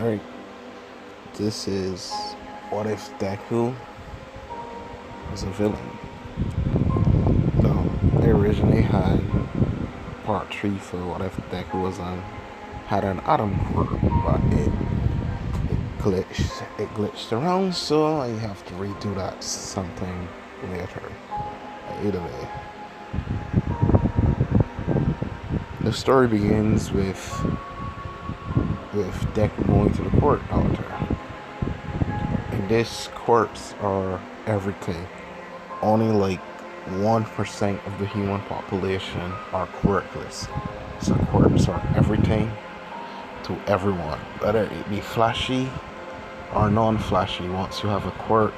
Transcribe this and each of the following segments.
Alright, this is what if Deku was a villain? No, they originally had part 3 for what if Deku was had an atom quirk, but it glitched around, so I have to redo that something later. Either way, the story begins with Deku going to the court doctor. And these courts are everything. Only like 1% of the human population are quirkless. So quirks are everything to everyone. Whether it be flashy or non-flashy, once you have a quirk,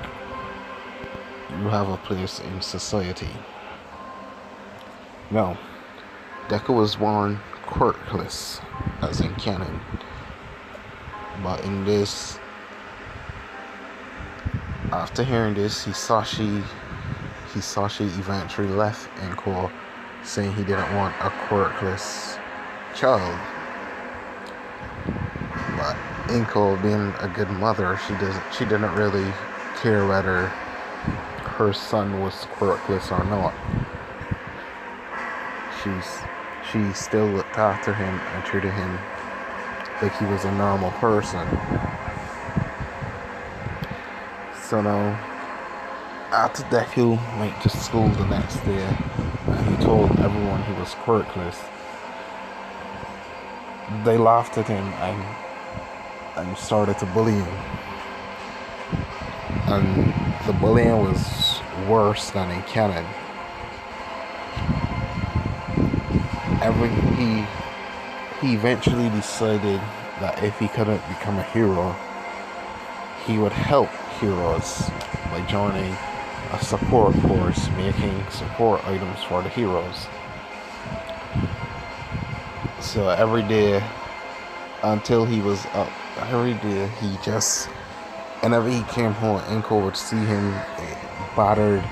you have a place in society. Now, Deku was born quirkless, as in canon. But in this, after hearing this, Hisashi eventually left Inko, saying he didn't want a quirkless child. But Inko, being a good mother, she didn't really care whether her son was quirkless or not. She still looked after him and treated him like he was a normal person. So now, after Deku went to school the next day and he told everyone he was quirkless, they laughed at him and started to bully him. And the bullying was worse than in canon. He eventually decided that if he couldn't become a hero, he would help heroes by joining a support force, making support items for the heroes. So every day until he was up, every day whenever he came home, Inko would see him battered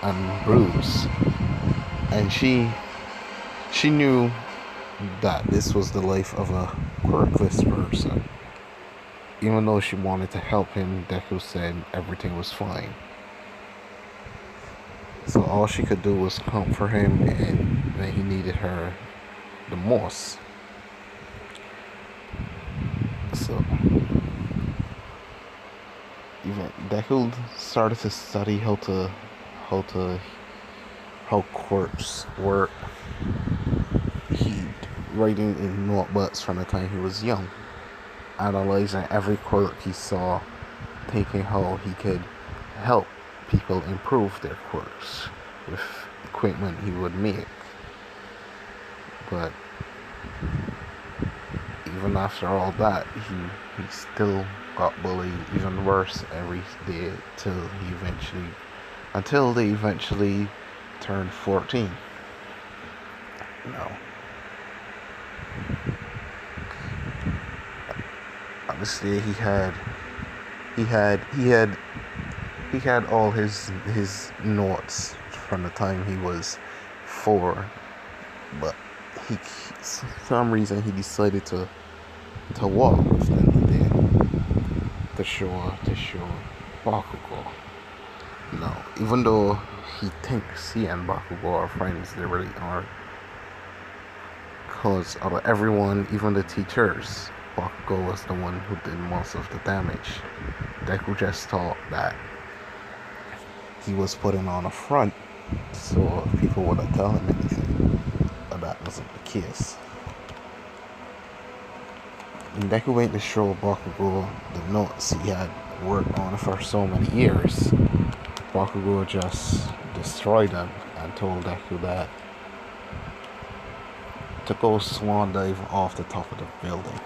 and bruised, and she knew that this was the life of a quirkless person. Even though she wanted to help him, Deku said everything was fine. So all she could do was comfort him and when he needed her the most. So even Deku started to study how quirks work. He writing in notebooks from the time he was young, analyzing every quirk he saw, thinking how he could help people improve their quirks with equipment he would make. But even after all that, he still got bullied even worse every day until they eventually turned 14. No. Obviously, he had all his notes from the time he was 4, but for some reason he decided to walk with them today to show Bakugo. No, even though he thinks he and Bakugo are friends, they really aren't. Because out of everyone, even the teachers, Bakugo was the one who did most of the damage. Deku just thought that he was putting on a front so people wouldn't tell him anything. But that wasn't the case. And Deku went to show Bakugo the notes he had worked on for so many years. Bakugo just destroyed them and told Deku that to go swan dive off the top of the building,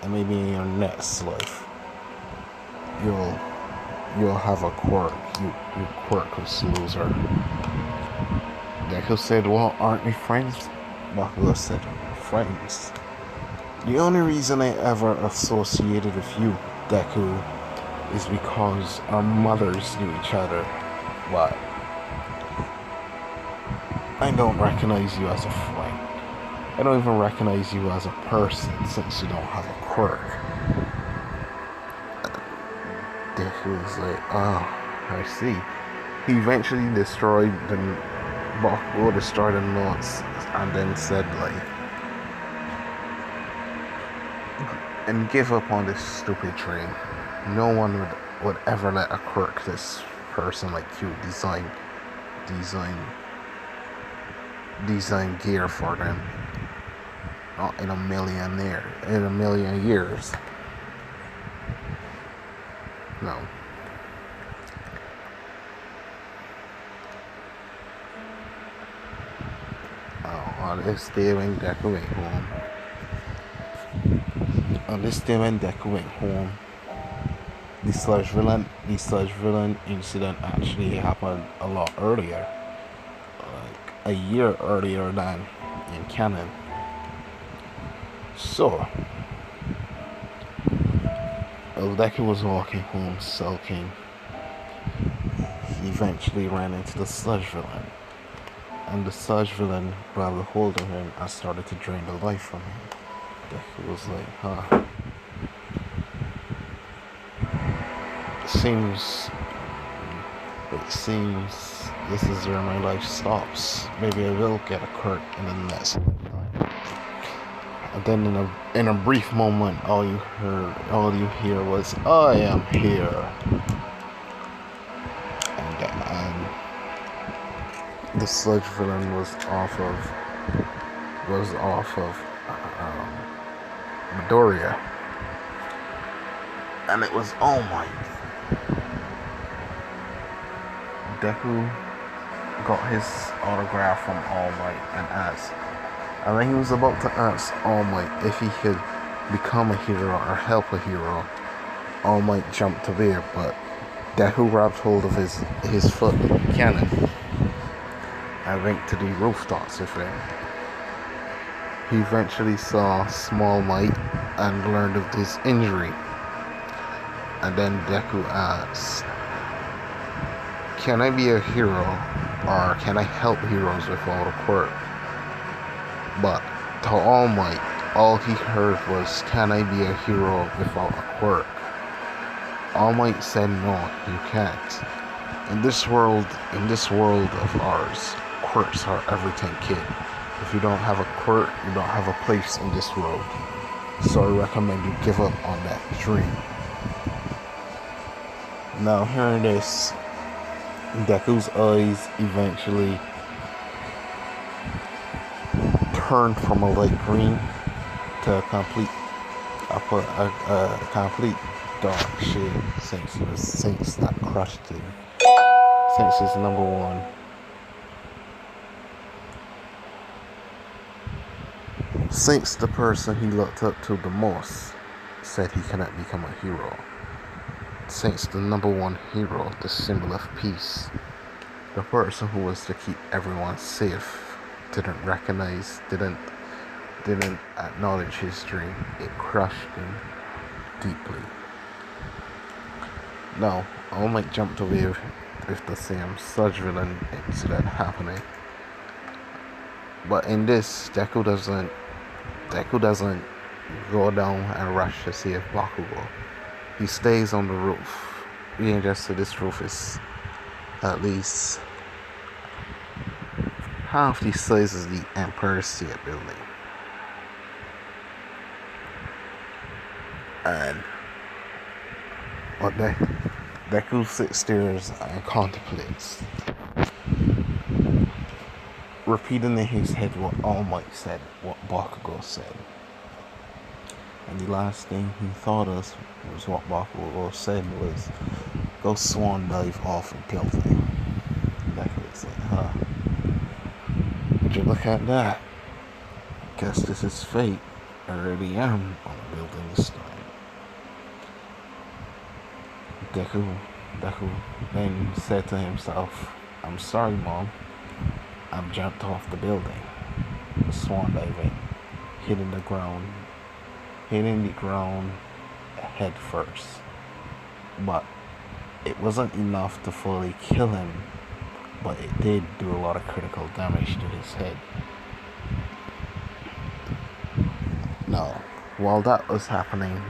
and maybe in your next life you'll have a quirk, you quirkless loser. Deku said, well, aren't we friends? Bakugo said, friends? The only reason I ever associated with you, Deku, is because our mothers knew each other. But I don't recognize you as a friend. I don't even recognize you as a person since you don't have a quirk. Deku was like, oh, I see. He eventually destroyed the Bakugo, destroyed the notes, and then said like, and give up on this stupid dream. No one would ever let a quirk this person like you design design gear for them. Not in a million years. No. On this day when Deku went home. On this day when Deku went home, the sludge villain incident actually happened a lot earlier. Like a year earlier than in canon. So while Deku was walking home sulking, he eventually ran into the sludge villain. And the sludge villain grabbed a hold of him and started to drain the life from him. Deku was like, huh. It seems this is where my life stops. Maybe I will get a quirk in the next lifetime. And then in a brief moment, all you hear was, I am here. And the sludge villain was off of Midoriya. And it was All Might. Deku got his autograph from All Might and when he was about to ask All Might if he could become a hero or help a hero, All Might jumped away, but Deku grabbed hold of his foot cannon and went to the rooftops with him. He eventually saw Small Might and learned of his injury. And then Deku asked, can I be a hero, or can I help heroes without a quirk? But to All Might, all he heard was, can I be a hero without a quirk? All Might said, no, you can't. In this world of ours, quirks are everything, kid. If you don't have a quirk, you don't have a place in this world. So I recommend you give up on that dream. Now hearing this, Deku's eyes eventually turned from a light green to a complete dark shade since that crushed him. Since his number one. Since the person he looked up to the most said he cannot become a hero. Since the number one hero, the symbol of peace, the person who was to keep everyone safe, didn't acknowledge his dream, it crushed him deeply. Now, All Might jumped away with the same sludge villain incident happening. But in this, Deku doesn't go down and rush to save Bakugo. He stays on the roof. Being just so this roof is at least half the size of the Empire State Building. And what Deku sits there and contemplates, repeating in his head what All Might said, what Bakugo said. And the last thing he thought of was what Bakugo said was, go swan dive off a building. Deku said, huh. Would you look at that? Guess this is fate. I really am on a building this time. Deku then said to himself, I'm sorry, Mom. I jumped off the building. Swan diving, hitting the ground head first. But it wasn't enough to fully kill him, but it did do a lot of critical damage to his head. Now, while that was happening,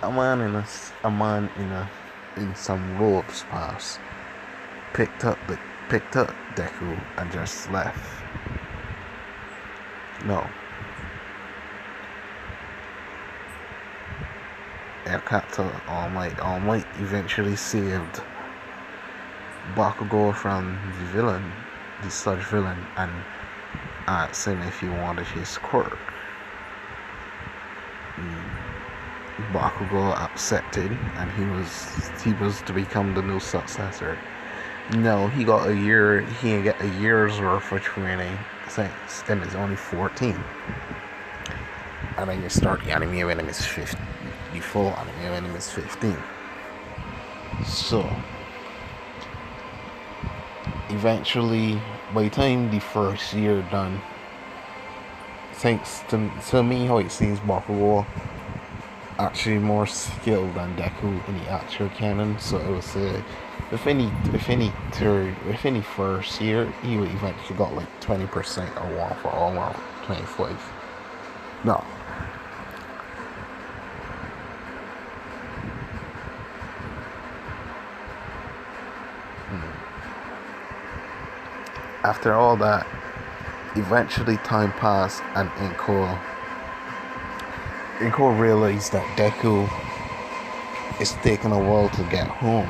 a man in a in some roads pass, picked up Deku and just left. No. Akata All Might eventually saved Bakugo from the sludge villain, and asked him if he wanted his quirk. Bakugo accepted, and he was to become the new successor. No, he got a year. He didn't get a year's worth of training since then. He's only 14. And then you start the anime when he's 15. The full anime when he's 15. So, eventually, by the time the first year done, thanks to me, how it seems Bakugo actually more skilled than Deku in the actual canon. So it was if any first year, he would eventually got like 20% or 1 for all around 25. No. After all that, eventually time passed, and Inko realized that Deku is taking a while to get home.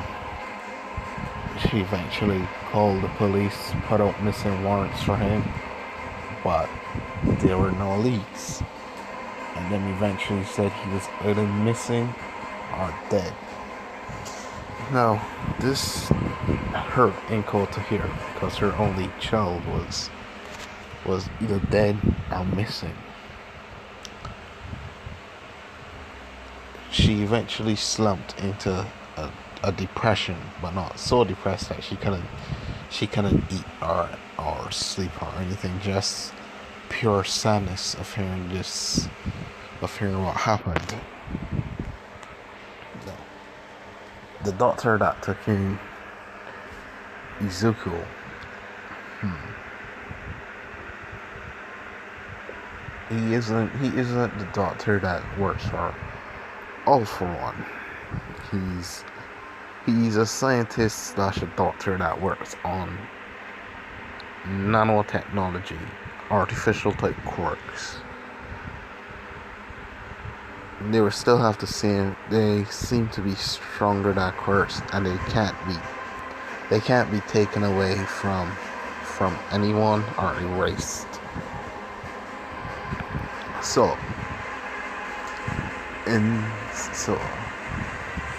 She eventually called the police, put out missing warrants for him, but there were no leads. And then eventually said he was either missing or dead. Now, this hurt Inko to hear, because her only child was either dead or missing. She eventually slumped into a depression, but not so depressed that she couldn't eat or sleep or anything. Just pure sadness of hearing what happened. The doctor that took in Izuku, he isn't the doctor that works for All For One. He's a scientist / a doctor that works on nanotechnology, artificial type quirks. They will still have the same. They seem to be stronger than quirks, and they can't be taken away from anyone or erased. So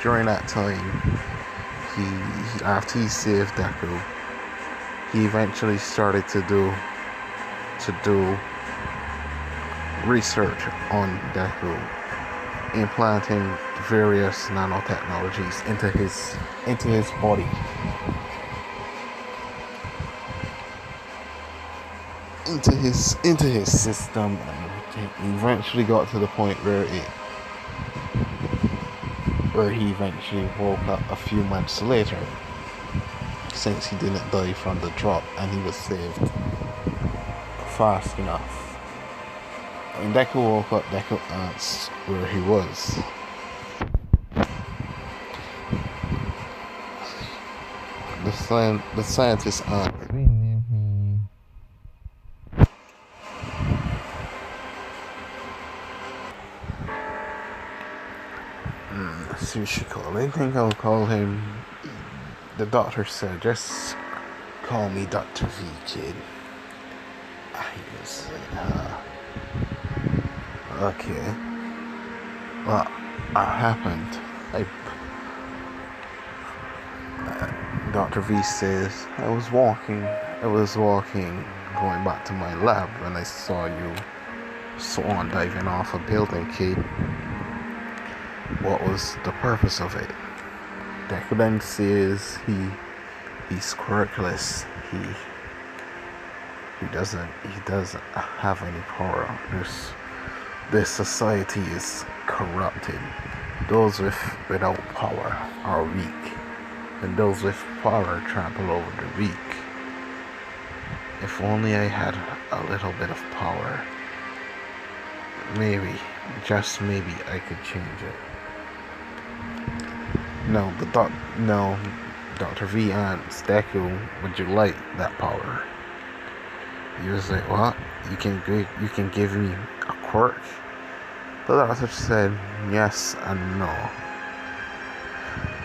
during that time, he after he saved Deku, he eventually started to do research on Deku, implanting various nanotechnologies into his body, into his system, and eventually got to the point where he eventually woke up a few months later, since he didn't die from the drop, and he was saved fast enough. When Deku woke up, Deku asked where he was. The scientist asked, see what she called. I think I'll call him. The doctor said, "Just call me Dr. V, kid." He was okay. What happened? Dr. V says, I was walking, going back to my lab when I saw you swan diving off a building, kid. What was the purpose of it? Deku then says he's quirkless. He doesn't have any power. This society is corrupted. Those without power are weak, and those with power trample over the weak. If only I had a little bit of power, maybe, just maybe, I could change it. No, no, Dr. V asks Deku, would you like that power? He was like, what? You can give me a quirk? The doctor said yes and no.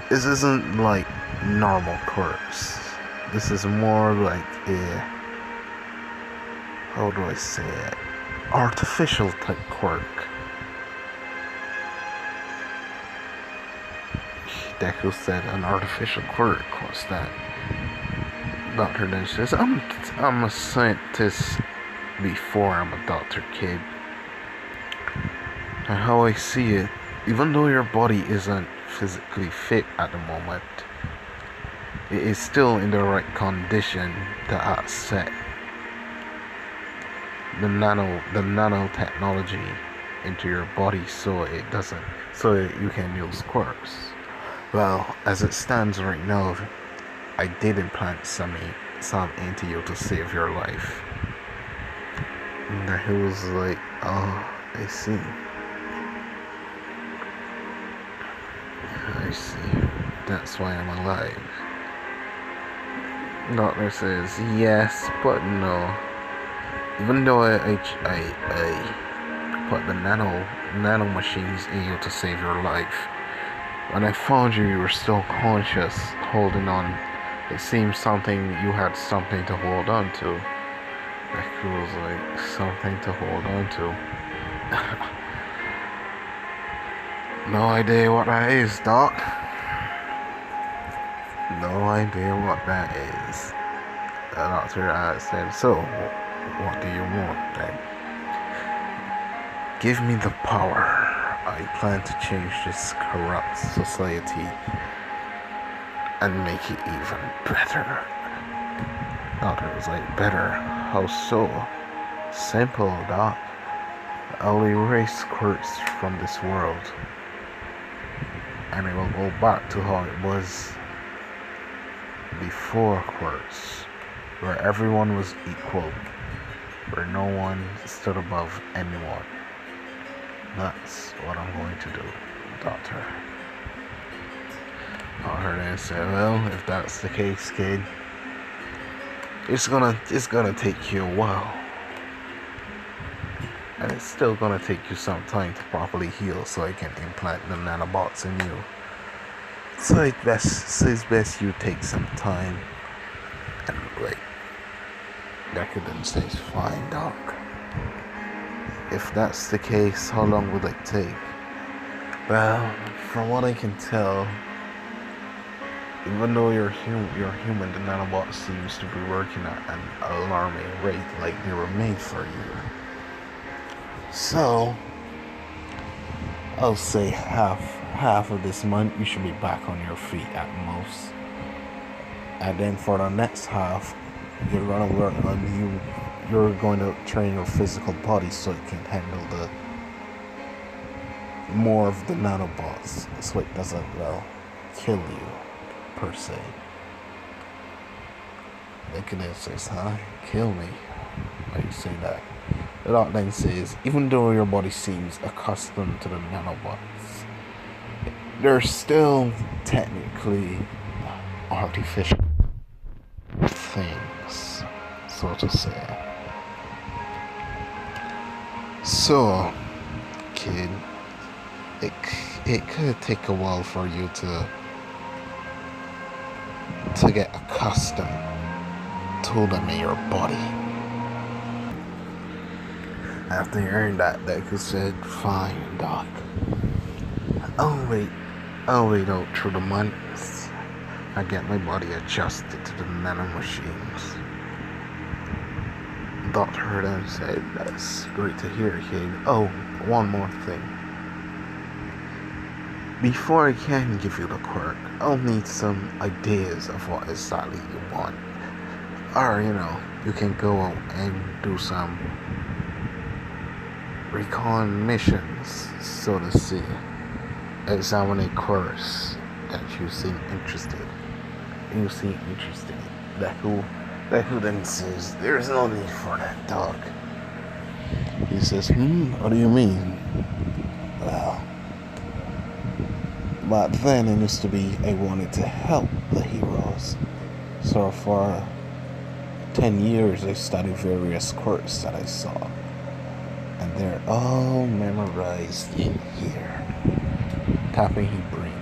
This isn't like normal quirks. This is more like a, how do I say it? Artificial type quirk. Deku said an artificial quirk. What's that? Doctor then says, I'm a scientist before I'm a doctor, kid. And how I see it, even though your body isn't physically fit at the moment, it is still in the right condition to accept the nanotechnology into your body, so you can use quirks. Well, as it stands right now, I did implant some into you to save your life. And he was like, oh, I see. I see. That's why I'm alive. Doctor says, yes, but no. Even though I put the nano machines in you to save your life, when I found you, you were still conscious, holding on. It seemed you had something to hold on to. It was like something to hold on to. No idea what that is, Doc. No idea what that is. The doctor said, so, what do you want then? Give me the power. I plan to change this corrupt society and make it even better. Doctor was like, better? How so? Simple, Doc. I'll erase quirks from this world, and it will go back to how it was before quirks, where everyone was equal, where no one stood above anyone. That's what I'm going to do, Doctor. Doctor then said, well, if that's the case, kid, it's gonna take you a while. And it's still gonna take you some time to properly heal so I can implant the nanobots in you. So it's best you take some time. And wait. Deku then says, fine, Doc. If that's the case, how long will it take? Well, from what I can tell, even though you're human, the nanobots seems to be working at an alarming rate, like they were made for you. So, I'll say half of this month you should be back on your feet at most. And then for the next half, you're gonna work on you. You're going to train your physical body so it can handle the more of the nanobots, so it doesn't kill you per se. Nicholas says, huh? Kill me? Why do you say that? The doc then says, even though your body seems accustomed to the nanobots, they're still technically artificial things, so to say. So, kid, it could take a while for you to get accustomed to them in your body. After hearing that, Deku said, fine, Doc. I'll wait out through the months. I get my body adjusted to the nanomachines. Dr. then said, that's great to hear, kid. Oh, one more thing. Before I can give you the quirk, I'll need some ideas of what exactly you want. Or, you can go out and do some recon missions, so to say. Examine a course that you seem interested in. Deku then says, there's no need for that, Doc. He says, what do you mean? Well, But then it used to be I wanted to help the heroes. So for 10 years I studied various quirks that I saw. And they're all memorized in here. Tapping he brain.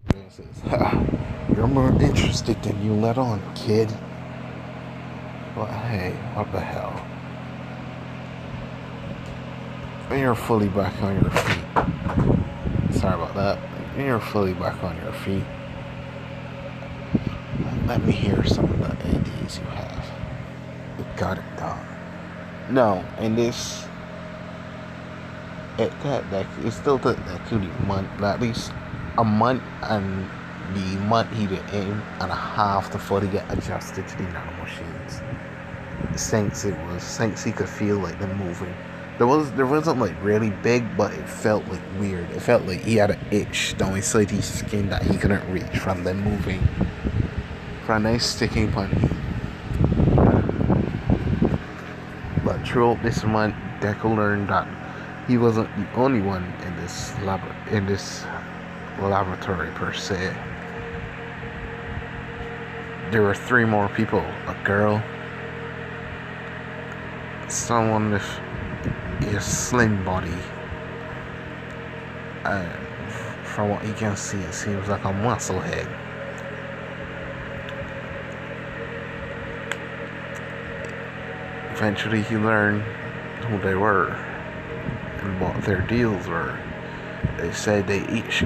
This is, you're more interested than you let on, kid. But hey, what the hell? You're fully back on your feet. Sorry about that. You're fully back on your feet. Let me hear some of the ideas you have. You got it done. No, in this, it still took that could be month, at least a month and the month he did in and a half before they get adjusted to the nanomachines. Since he could feel like them moving. There wasn't like really big, but it felt like weird. It felt like he had an itch down inside his skin that he couldn't reach from them moving. From them sticking upon him. But throughout this month, Deku learned that he wasn't the only one in this laboratory per se. There were 3 more people: a girl, someone with a slim body, and from what you can see, it seems like a muscle head. Eventually, he learned who they were and what their deals were. They said they each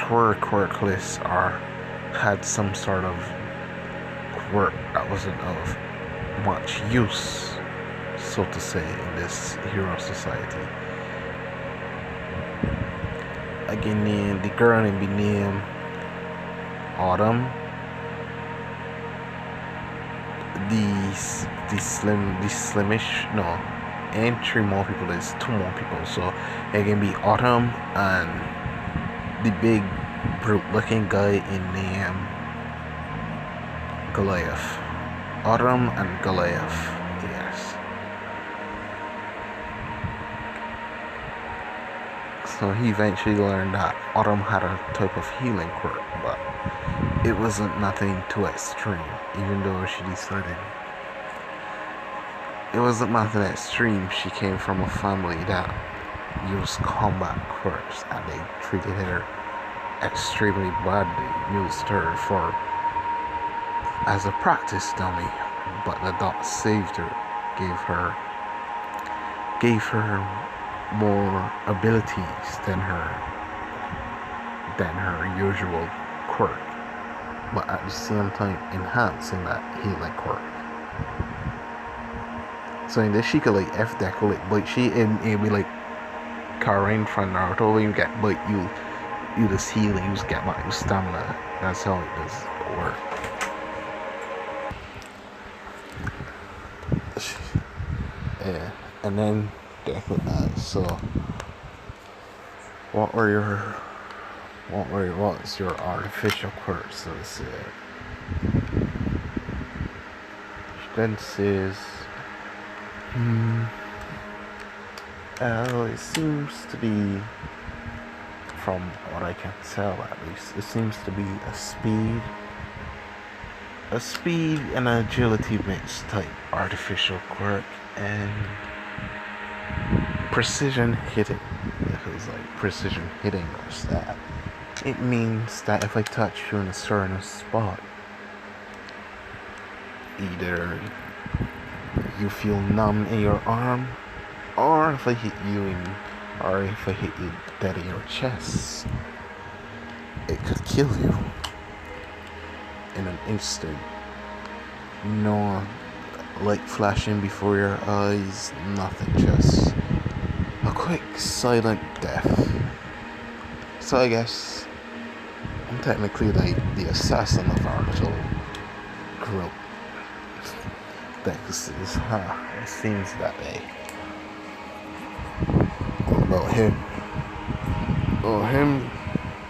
were quirkless or had some sort of quirk that wasn't of much use, so to say, in this hero society. Again, the girl named named Autumn. The slimish, no, and 3 more people. There's 2 more people, so it can be Autumn and the big brute-looking guy in name Goliath. Autumn and Goliath. Yes. So he eventually learned that Autumn had a type of healing quirk, but it wasn't nothing too extreme, even though she decided it wasn't nothing extreme. She came from a family that used combat quirks and they treated her extremely badly, used her for as a practice dummy, but the doc saved her, gave her more abilities than her usual quirk, but at the same time enhancing that healing quirk. So in this she could like F Deku, like bite she and it'd be like Karen from Naruto, when you get bite you just heal and you just get back your stamina. That's how it does work. Yeah, and then Deku asks, so what's your artificial quirk, so to say? She then says, it seems to be, from what I can tell at least, it seems to be a speed and agility mixed type artificial quirk and precision hitting. Because like precision hitting is that it means that if I touch you in a certain spot, either you feel numb in your arm, or if I hit you dead in your chest, it could kill you in an instant. No light flashing before your eyes, nothing, just a quick silent death. So I guess I'm technically like the assassin of our little group. It seems that way. About him,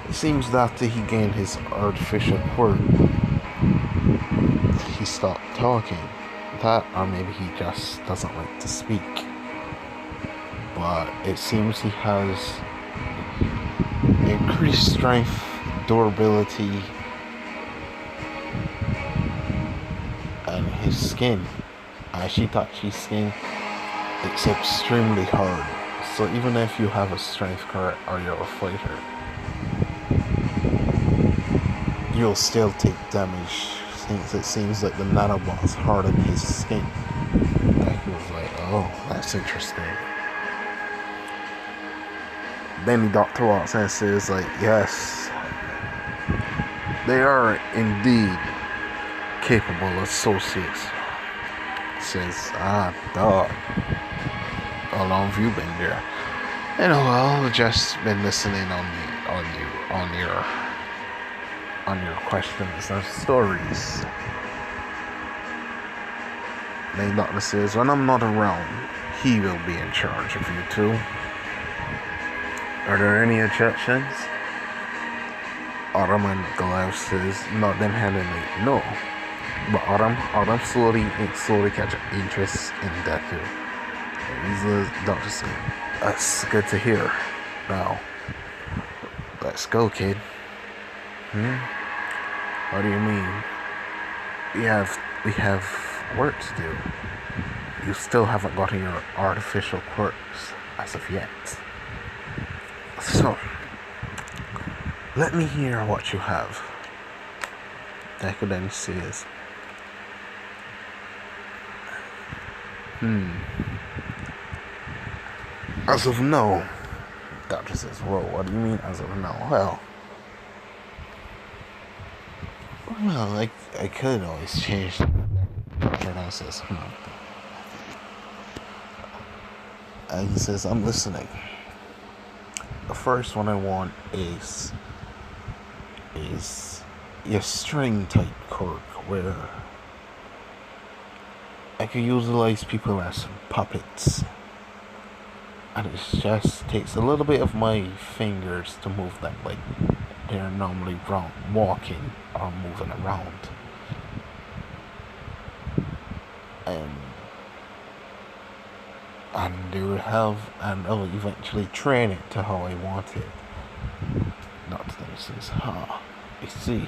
it seems that he gained his artificial quirk, he stopped talking. That, or maybe he just doesn't like to speak. But it seems he has increased strength, durability, and his skin. Shitachi's skin, it's extremely hard. So even if you have a strength card or you're a fighter, you'll still take damage since it seems like the nanobots harden his skin. Like he was like, oh, that's interesting. Then Dr. Watson says like, yes, they are indeed capable associates. Says, dog, how long have you been there? Well, just been listening on your questions and stories. Then Doctor says, when I'm not around, he will be in charge of you two. Are there any objections? Autumn and Goliath says, not them handling it, no. But Autumn slowly catch interest in Deku. He's the doctor saying, that's good to hear. Now, let's go, kid. What do you mean? We have work to do. You still haven't gotten your artificial quirks as of yet. So, let me hear what you have. Deku then says, as of now. Doctor says, whoa, what do you mean as of now? Well, I could always change. Doctor says, And he says, I'm listening. The first one I want is your string type quirk where I can utilize people as puppets. And it just takes a little bit of my fingers to move them like they're normally walking or moving around. And they will I'll eventually train it to how I want it. Doctor says, I see.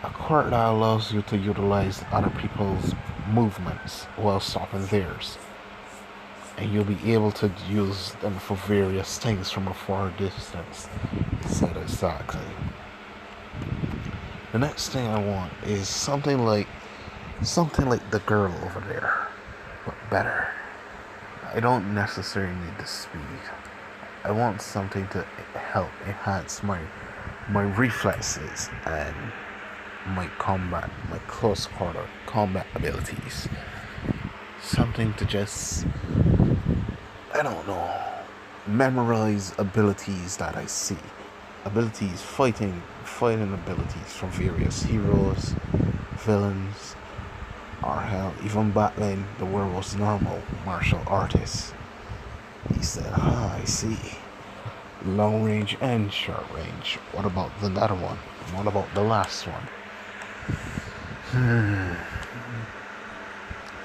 A quirk that allows you to utilize other people's movements while stopping theirs. And you'll be able to use them for various things from a far distance. He said exactly. The next thing I want is something like the girl over there, but better. I don't necessarily need the speed. I want something to help enhance my reflexes and my close quarter combat abilities. Something to just, I don't know, memorize abilities that I see. Abilities, fighting abilities from various heroes, villains, or hell, even battling the world's normal martial artists. He said, I see. Long range and short range. What about the other one? What about the last one?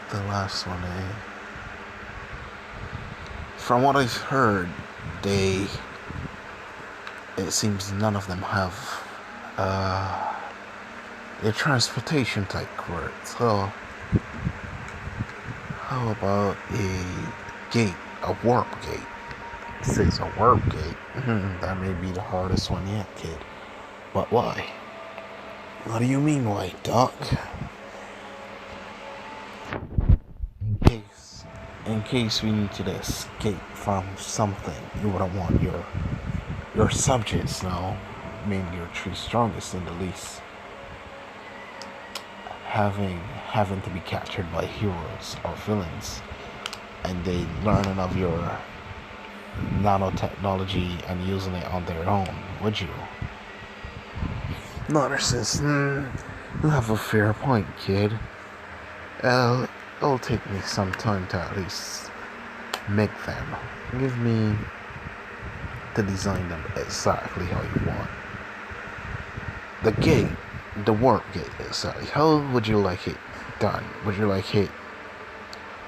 The last one, From what I've heard, it seems none of them have a transportation type quirk. So, how about a warp gate? It says a warp gate. That may be the hardest one yet, kid. But why? What do you mean, why, Doc? In case we need to escape from something, you wouldn't want your subjects now, maybe your three strongest in the least, having to be captured by heroes or villains, and they learning of your nanotechnology and using it on their own, would you? Narcissus, you have a fair point, kid. It'll take me some time to at least make them. Give me to design them exactly how you want. The warp gate exactly. How would you like it done? Would you like it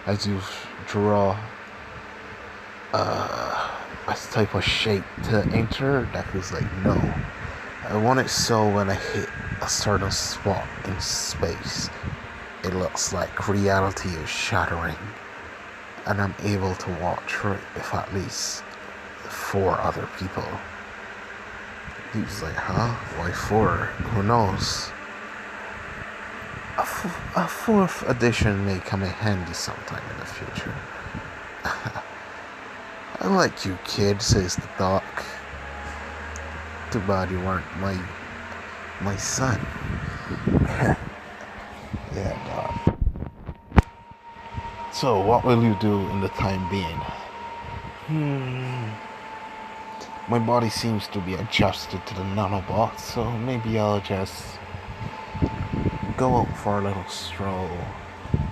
as you draw a type of shape to enter. Deku's like, no. I want it so when I hit a certain spot in space, it looks like reality is shattering, and I'm able to walk through it with at least 4 other people. He was like, huh? Why 4? Who knows? A 4th edition may come in handy sometime in the future. I like you, kid, says the doc. Too bad you weren't my son. Yeah, doc. So, what will you do in the time being? My body seems to be adjusted to the nanobots, so maybe I'll just go out for a little stroll.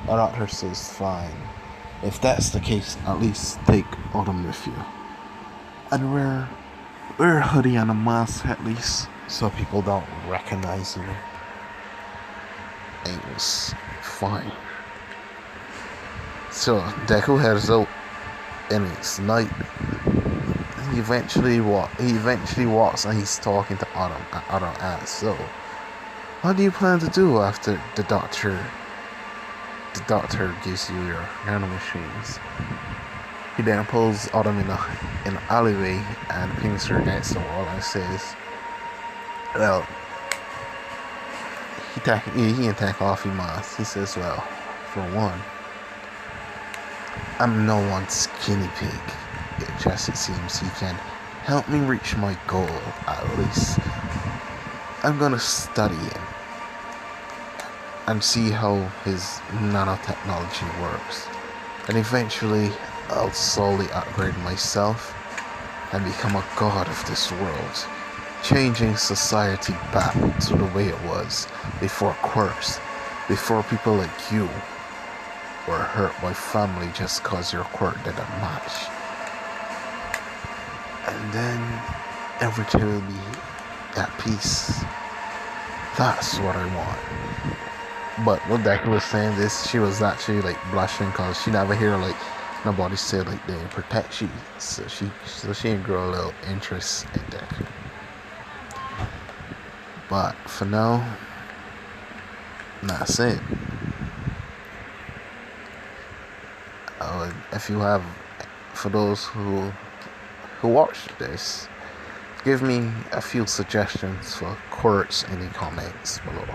The doctor says fine. If that's the case, at least take Autumn with you. And wear a hoodie and a mask at least, so people don't recognize you. Things fine. So Deku heads out, and it's night. He eventually walks, and he's talking to Autumn. And Autumn asks, "So, what do you plan to do after the doctor gives you your nanomachines?" He then pulls Autumn in an alleyway and pings her against the wall and says, "Well, he can take off his mask." He says, "Well, for one, I'm no one's guinea pig. It seems he can help me reach my goal, at least. I'm gonna study him and see how his nanotechnology works. And eventually, I'll slowly upgrade myself and become a god of this world, changing society back to the way it was before quirks, before people like you were hurt by family just cause your quirk didn't match. And then everything will be at peace. That's what I want." But when Deku was saying this, she was actually like blushing because she never hear like nobody say like they protect you. So she didn't grow a little interest in Deku. But for now, that's it. If you have, for those who watched this, give me a few suggestions for quirks in the comments below.